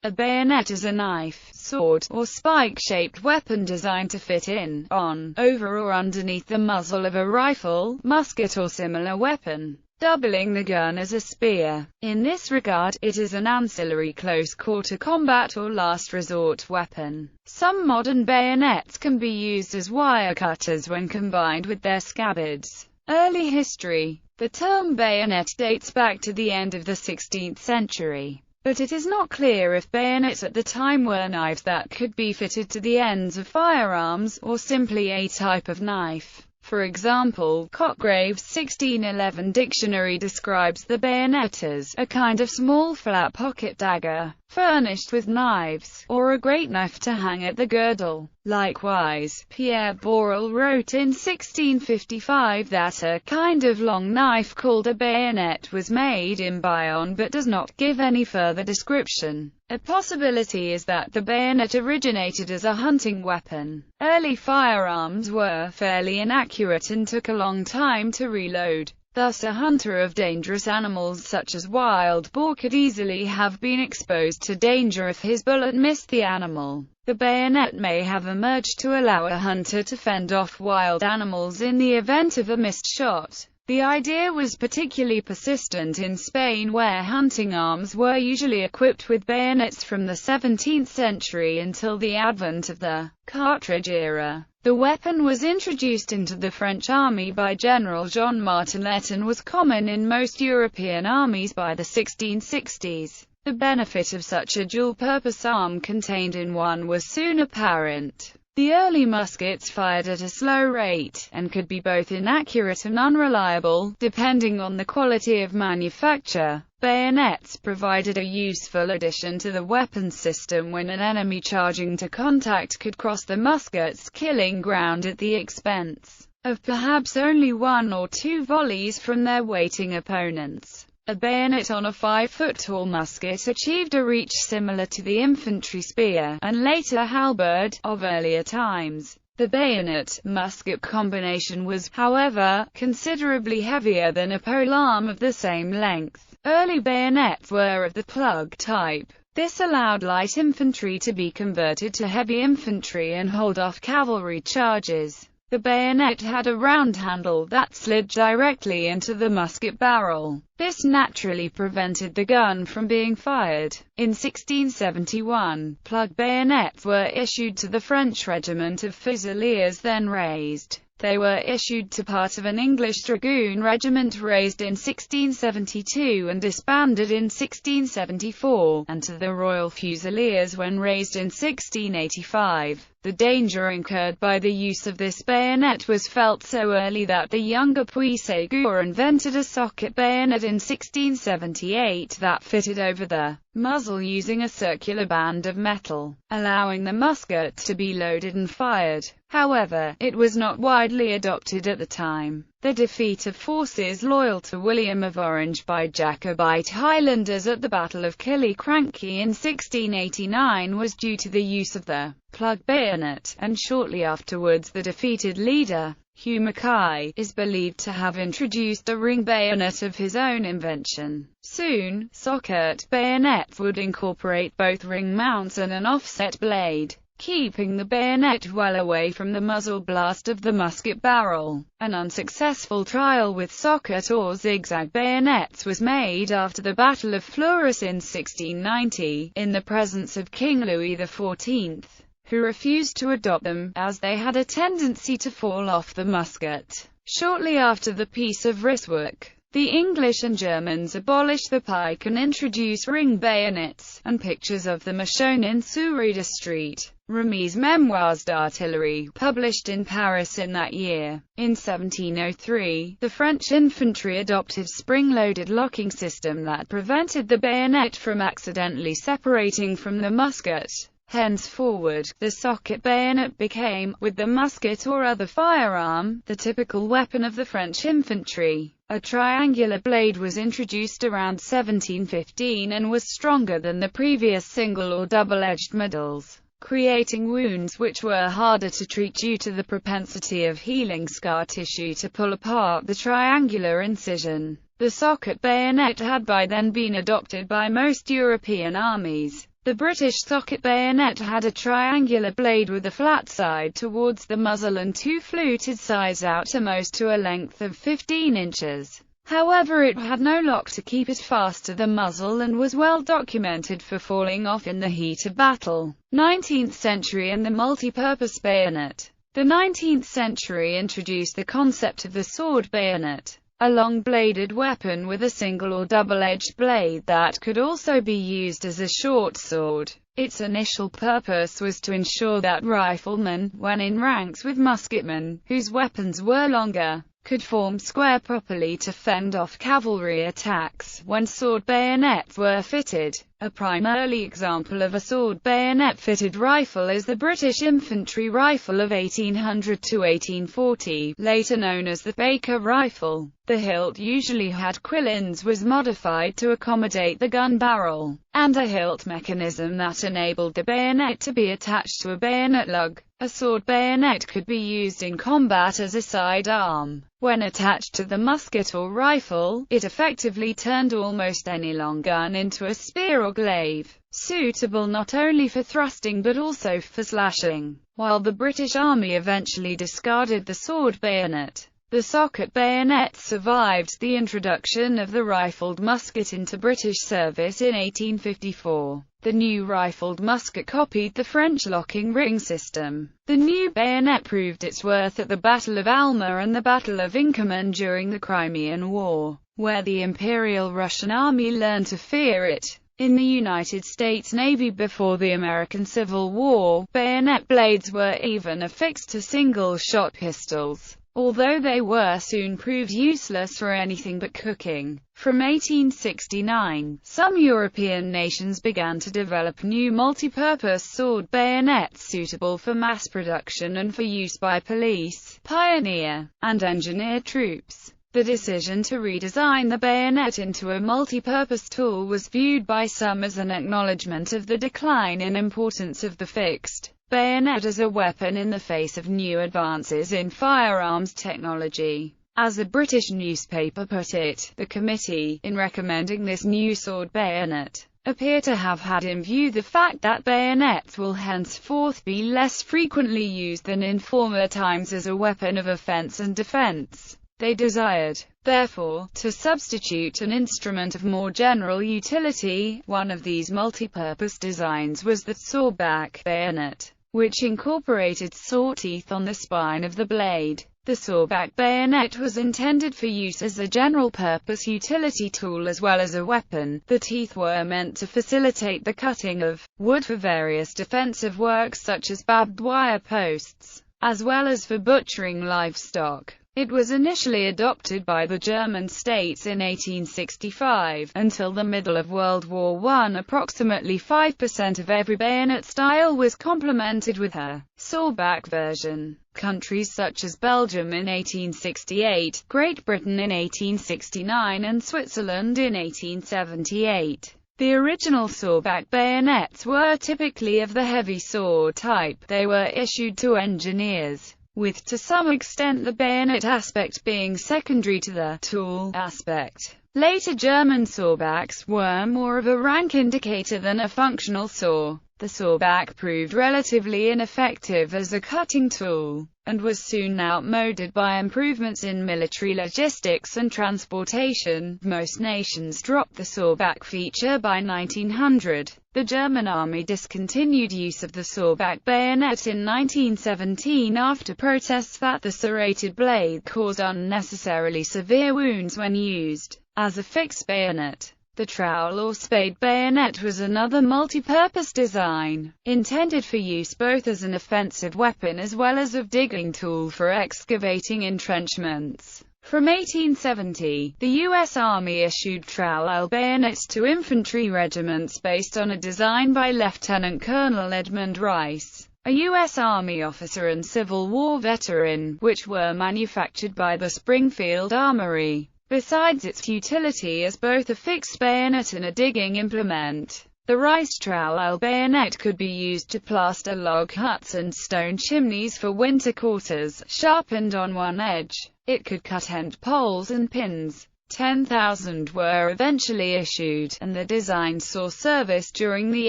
A bayonet is a knife, sword, or spike-shaped weapon designed to fit in, on, over or underneath the muzzle of a rifle, musket or similar weapon, doubling the gun as a spear. In this regard, it is an ancillary close-quarter combat or last resort weapon. Some modern bayonets can be used as wire cutters when combined with their scabbards. Early history. The term bayonet dates back to the end of the 16th century. But it is not clear if bayonets at the time were knives that could be fitted to the ends of firearms, or simply a type of knife. For example, Cotgrave's 1611 dictionary describes the bayonet as a kind of small flat pocket dagger, furnished with knives, or a great knife to hang at the girdle. Likewise, Pierre Borel wrote in 1655 that a kind of long knife called a bayonet was made in Bayonne, but does not give any further description. A possibility is that the bayonet originated as a hunting weapon. Early firearms were fairly inaccurate and took a long time to reload. Thus, a hunter of dangerous animals such as wild boar could easily have been exposed to danger if his bullet missed the animal. The bayonet may have emerged to allow a hunter to fend off wild animals in the event of a missed shot. The idea was particularly persistent in Spain, where hunting arms were usually equipped with bayonets from the 17th century until the advent of the cartridge era. The weapon was introduced into the French army by General Jean Martinet and was common in most European armies by the 1660s. The benefit of such a dual-purpose arm contained in one was soon apparent. The early muskets fired at a slow rate, and could be both inaccurate and unreliable, depending on the quality of manufacture. Bayonets provided a useful addition to the weapons system when an enemy charging to contact could cross the musket's killing ground at the expense of perhaps only one or two volleys from their waiting opponents. A bayonet on a 5-foot-tall musket achieved a reach similar to the infantry spear, and later halberd, of earlier times. The bayonet-musket combination was, however, considerably heavier than a polearm of the same length. Early bayonets were of the plug type. This allowed light infantry to be converted to heavy infantry and hold off cavalry charges. The bayonet had a round handle that slid directly into the musket barrel. This naturally prevented the gun from being fired. In 1671, plug bayonets were issued to the French regiment of Fusiliers then raised. They were issued to part of an English dragoon regiment raised in 1672 and disbanded in 1674, and to the Royal Fusiliers when raised in 1685. The danger incurred by the use of this bayonet was felt so early that the younger Puységur invented a socket bayonet in 1678 that fitted over the muzzle using a circular band of metal, allowing the musket to be loaded and fired. However, it was not widely adopted at the time. The defeat of forces loyal to William of Orange by Jacobite Highlanders at the Battle of Killiecrankie in 1689 was due to the use of the plug bayonet, and shortly afterwards the defeated leader, Hugh Mackay, is believed to have introduced a ring bayonet of his own invention. Soon, socket bayonets would incorporate both ring mounts and an offset blade, keeping the bayonet well away from the muzzle blast of the musket barrel. An unsuccessful trial with socket or zigzag bayonets was made after the Battle of Fleurus in 1690, in the presence of King Louis XIV, who refused to adopt them, as they had a tendency to fall off the musket. Shortly after the Peace of Ryswick, the English and Germans abolished the pike and introduced ring bayonets, and pictures of them are shown in Souris de Street. Remy's Memoirs d'Artillerie, published in Paris in that year. In 1703, the French infantry adopted spring-loaded locking system that prevented the bayonet from accidentally separating from the musket. Henceforward, the socket bayonet became, with the musket or other firearm, the typical weapon of the French infantry. A triangular blade was introduced around 1715 and was stronger than the previous single or double-edged medals, creating wounds which were harder to treat due to the propensity of healing scar tissue to pull apart the triangular incision. The socket bayonet had by then been adopted by most European armies. The British socket bayonet had a triangular blade with a flat side towards the muzzle and two fluted sides outermost to a length of 15 inches. However, it had no lock to keep it fast to the muzzle and was well documented for falling off in the heat of battle. 19th century and the multi-purpose bayonet. The 19th century introduced the concept of the sword bayonet, a long-bladed weapon with a single or double-edged blade that could also be used as a short sword. Its initial purpose was to ensure that riflemen, when in ranks with musketmen, whose weapons were longer, could form square properly to fend off cavalry attacks when sword bayonets were fitted. A prime early example of a sword bayonet-fitted rifle is the British infantry rifle of 1800 to 1840, later known as the Baker rifle. The hilt usually had quillins, was modified to accommodate the gun barrel, and a hilt mechanism that enabled the bayonet to be attached to a bayonet lug. A sword bayonet could be used in combat as a sidearm. When attached to the musket or rifle, it effectively turned almost any long gun into a spear or glaive, suitable not only for thrusting but also for slashing. While the British Army eventually discarded the sword bayonet, the socket bayonet survived the introduction of the rifled musket into British service in 1854. The new rifled musket copied the French locking ring system. The new bayonet proved its worth at the Battle of Alma and the Battle of Inkerman during the Crimean War, where the Imperial Russian Army learned to fear it. In the United States Navy before the American Civil War, bayonet blades were even affixed to single-shot pistols, although they were soon proved useless for anything but cooking. From 1869, some European nations began to develop new multi-purpose sword bayonets suitable for mass production and for use by police, pioneer, and engineer troops. The decision to redesign the bayonet into a multi-purpose tool was viewed by some as an acknowledgement of the decline in importance of the fixed bayonet as a weapon in the face of new advances in firearms technology. As a British newspaper put it, the committee, in recommending this new sword bayonet, appear to have had in view the fact that bayonets will henceforth be less frequently used than in former times as a weapon of offence and defence. They desired, therefore, to substitute an instrument of more general utility. One of these multi-purpose designs was the sawback bayonet, which incorporated saw teeth on the spine of the blade. The sawback bayonet was intended for use as a general-purpose utility tool as well as a weapon. The teeth were meant to facilitate the cutting of wood for various defensive works such as barbed wire posts, as well as for butchering livestock. It was initially adopted by the German states in 1865. Until the middle of World War I, approximately 5% of every bayonet style was complemented with a sawback version. Countries such as Belgium in 1868, Great Britain in 1869 and Switzerland in 1878. The original sawback bayonets were typically of the heavy saw type. They were issued to engineers, with to some extent the bayonet aspect being secondary to the tool aspect. Later German sawbacks were more of a rank indicator than a functional saw. The sawback proved relatively ineffective as a cutting tool, and was soon outmoded by improvements in military logistics and transportation. Most nations dropped the sawback feature by 1900. The German army discontinued use of the sawback bayonet in 1917 after protests that the serrated blade caused unnecessarily severe wounds when used as a fixed bayonet. The trowel or spade bayonet was another multi-purpose design, intended for use both as an offensive weapon as well as a digging tool for excavating entrenchments. From 1870, the U.S. Army issued trowel bayonets to infantry regiments based on a design by Lieutenant Colonel Edmund Rice, a U.S. Army officer and Civil War veteran, which were manufactured by the Springfield Armory. Besides its utility as both a fixed bayonet and a digging implement, the Rice trowel bayonet could be used to plaster log huts and stone chimneys for winter quarters. Sharpened on one edge, it could cut end poles and pins. 10,000 were eventually issued, and the design saw service during the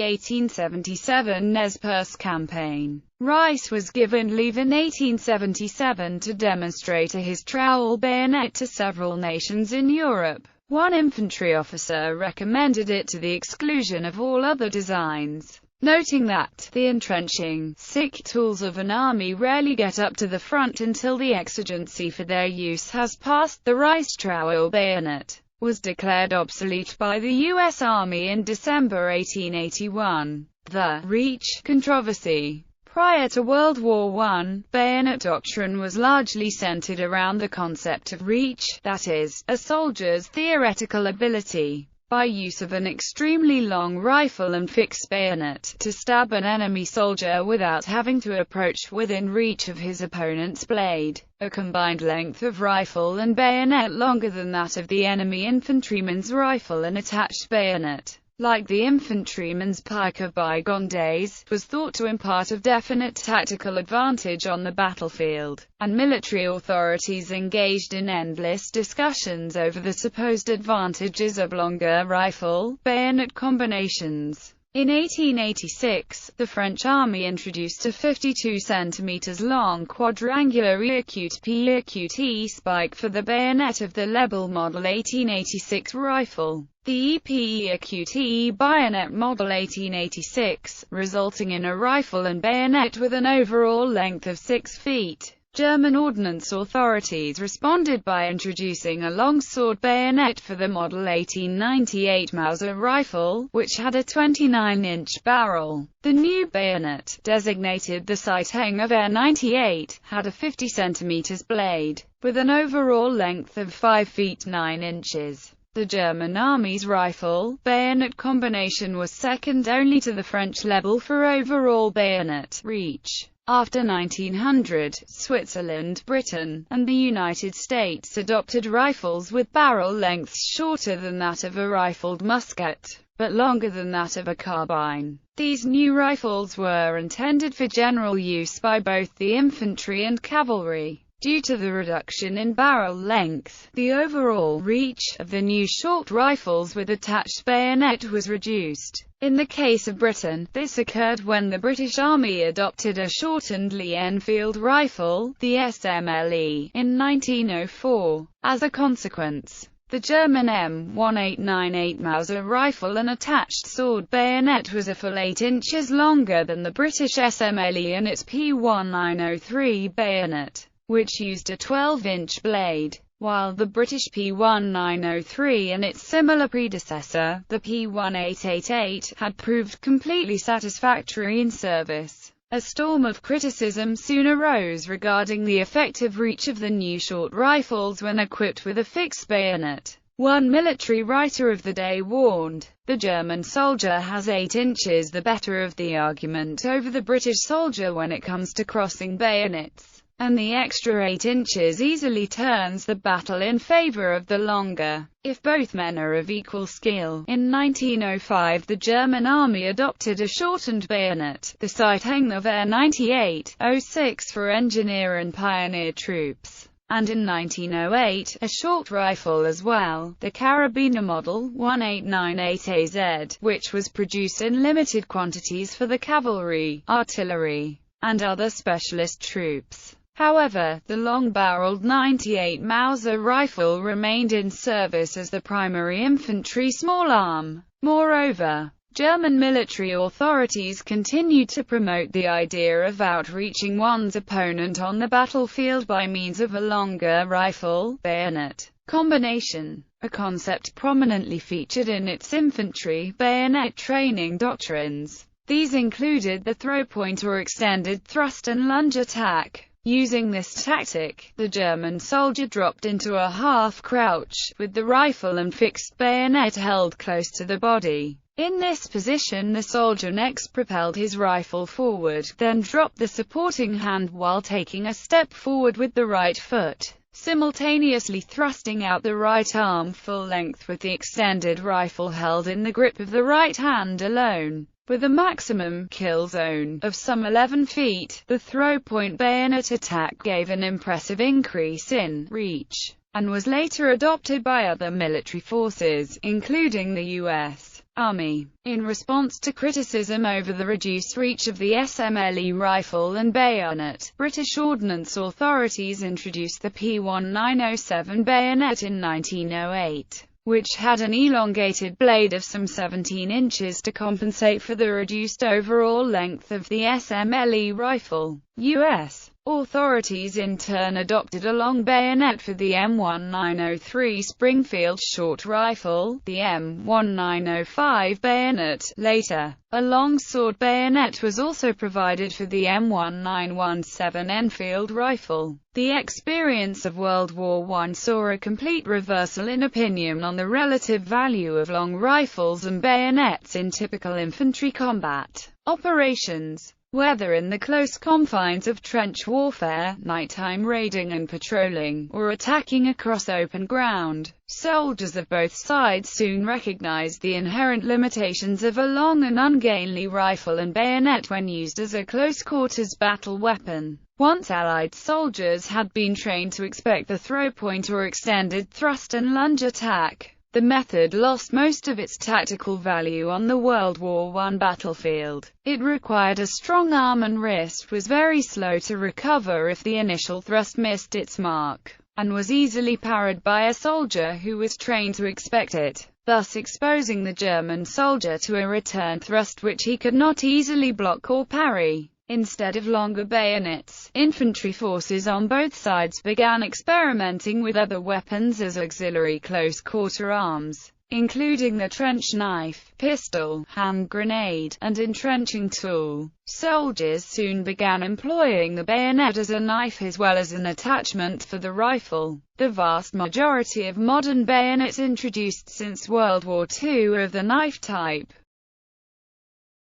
1877 Nez Perce campaign. Rice was given leave in 1877 to demonstrate his trowel bayonet to several nations in Europe. One infantry officer recommended it to the exclusion of all other designs, noting that the entrenching, sick tools of an army rarely get up to the front until the exigency for their use has passed. The Rice trowel bayonet was declared obsolete by the U.S. Army in December 1881. The reach controversy. Prior to World War I, bayonet doctrine was largely centered around the concept of reach, that is, a soldier's theoretical ability, by use of an extremely long rifle and fixed bayonet, to stab an enemy soldier without having to approach within reach of his opponent's blade. A combined length of rifle and bayonet longer than that of the enemy infantryman's rifle and attached bayonet, like the infantryman's pike of bygone days, was thought to impart a definite tactical advantage on the battlefield, and military authorities engaged in endless discussions over the supposed advantages of longer rifle-bayonet combinations. In 1886, the French army introduced a 52 cm long quadrangular EQT spike for the bayonet of the Lebel Model 1886 rifle. The EQT bayonet Model 1886, resulting in a rifle and bayonet with an overall length of 6 feet. German ordnance authorities responded by introducing a longsword bayonet for the Model 1898 Mauser rifle, which had a 29-inch barrel. The new bayonet, designated the Sighting of Air 98, had a 50 cm blade, with an overall length of 5 feet 9 inches. The German Army's rifle-bayonet combination was second only to the French Lebel for overall bayonet reach. After 1900, Switzerland, Britain, and the United States adopted rifles with barrel lengths shorter than that of a rifled musket, but longer than that of a carbine. These new rifles were intended for general use by both the infantry and cavalry. Due to the reduction in barrel length, the overall reach of the new short rifles with attached bayonet was reduced. In the case of Britain, this occurred when the British Army adopted a shortened Lee-Enfield rifle, the SMLE, in 1904. As a consequence, the German M1898 Mauser rifle and attached sword bayonet was a full 8 inches longer than the British SMLE and its P1903 bayonet, which used a 12-inch blade, while the British P1903 and its similar predecessor, the P1888, had proved completely satisfactory in service. A storm of criticism soon arose regarding the effective reach of the new short rifles when equipped with a fixed bayonet. One military writer of the day warned, "The German soldier has 8 inches the better of the argument over the British soldier when it comes to crossing bayonets, and the extra 8 inches easily turns the battle in favor of the longer, if both men are of equal skill." In 1905 the German army adopted a shortened bayonet, the Sighting of Air 98-06 for engineer and pioneer troops, and in 1908, a short rifle as well, the Carabiner Model 1898AZ, which was produced in limited quantities for the cavalry, artillery, and other specialist troops. However, the long-barreled 98 Mauser rifle remained in service as the primary infantry small arm. Moreover, German military authorities continued to promote the idea of outreaching one's opponent on the battlefield by means of a longer rifle-bayonet combination, a concept prominently featured in its infantry bayonet training doctrines. These included the throw-point or extended thrust and lunge attack. Using this tactic, the German soldier dropped into a half-crouch, with the rifle and fixed bayonet held close to the body. In this position the soldier next propelled his rifle forward, then dropped the supporting hand while taking a step forward with the right foot, simultaneously thrusting out the right arm full length with the extended rifle held in the grip of the right hand alone. With a maximum kill zone of some 11 feet, the throw-point bayonet attack gave an impressive increase in reach and was later adopted by other military forces, including the U.S. Army. In response to criticism over the reduced reach of the SMLE rifle and bayonet, British Ordnance authorities introduced the P1907 bayonet in 1908, which had an elongated blade of some 17 inches to compensate for the reduced overall length of the SMLE rifle. U.S. authorities in turn adopted a long bayonet for the M1903 Springfield short rifle, the M1905 bayonet. Later, a long sword bayonet was also provided for the M1917 Enfield rifle. The experience of World War I saw a complete reversal in opinion on the relative value of long rifles and bayonets in typical infantry combat operations. Whether in the close confines of trench warfare, nighttime raiding and patrolling, or attacking across open ground, soldiers of both sides soon recognized the inherent limitations of a long and ungainly rifle and bayonet when used as a close-quarters battle weapon. Once Allied soldiers had been trained to expect the throw point or extended thrust and lunge attack, the method lost most of its tactical value on the World War I battlefield. It required a strong arm and wrist, was very slow to recover if the initial thrust missed its mark, and was easily parried by a soldier who was trained to expect it, thus exposing the German soldier to a return thrust which he could not easily block or parry. Instead of longer bayonets, infantry forces on both sides began experimenting with other weapons as auxiliary close-quarter arms, including the trench knife, pistol, hand grenade, and entrenching tool. Soldiers soon began employing the bayonet as a knife as well as an attachment for the rifle. The vast majority of modern bayonets introduced since World War II are of the knife type.